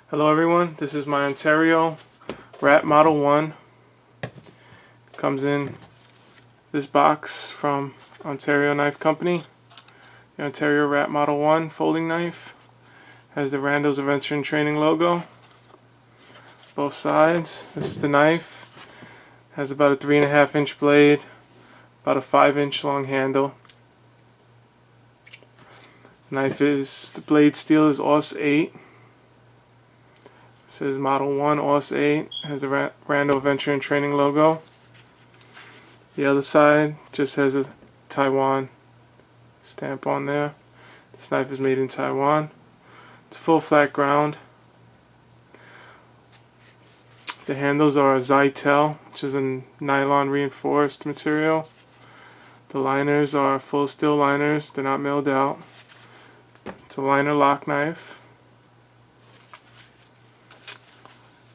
Hello everyone, this is my Ontario Rat Model 1. Comes in this box from Ontario Knife Company. The Ontario Rat Model 1 folding knife. Has the Randall's Adventure and Training logo. Both sides. This is the knife. Has about a 3.5 inch blade. About a 5 inch long handle. The blade steel is AUS 8. It says Model 1 AUS 8. Has the Randall Adventure and Training logo. The other side just has a Taiwan stamp on there. This knife is made in Taiwan. It's full flat ground. The handles are a Zytel, which is a nylon reinforced material. The liners are full steel liners. They're not milled out. It's a liner lock knife.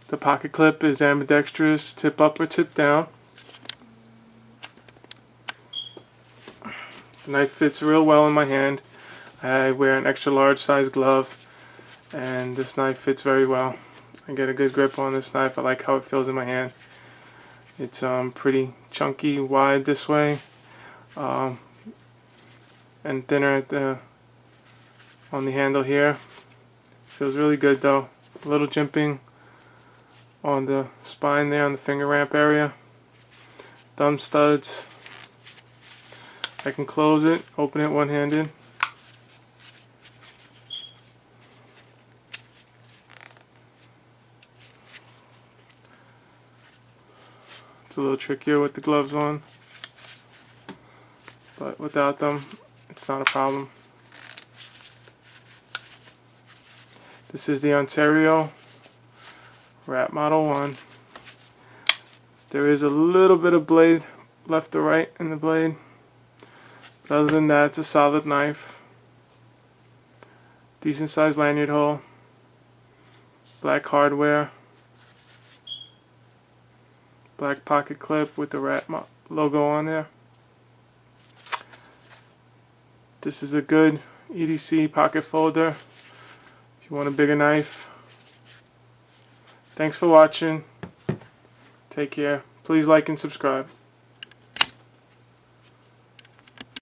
The pocket clip is ambidextrous, tip up or tip down. The knife fits real well in my hand. I wear an extra large size glove and this knife fits very well. I get a good grip on this knife. I like how it feels in my hand. It's pretty chunky, wide this way, and thinner at on the handle here. Feels really good though. A little jimping on the spine there on the finger ramp area. Thumb studs. I can close it, open it one-handed. It's a little trickier with the gloves on, but without them, it's not a problem. This is the Ontario Rat Model 1. There is a little bit of blade left to right in the blade. But other than that, it's a solid knife. Decent sized lanyard hole. Black hardware. Black pocket clip with the Rat logo on there. This is a good EDC pocket folder if you want a bigger knife. Thanks for watching. Take care. Please like and subscribe.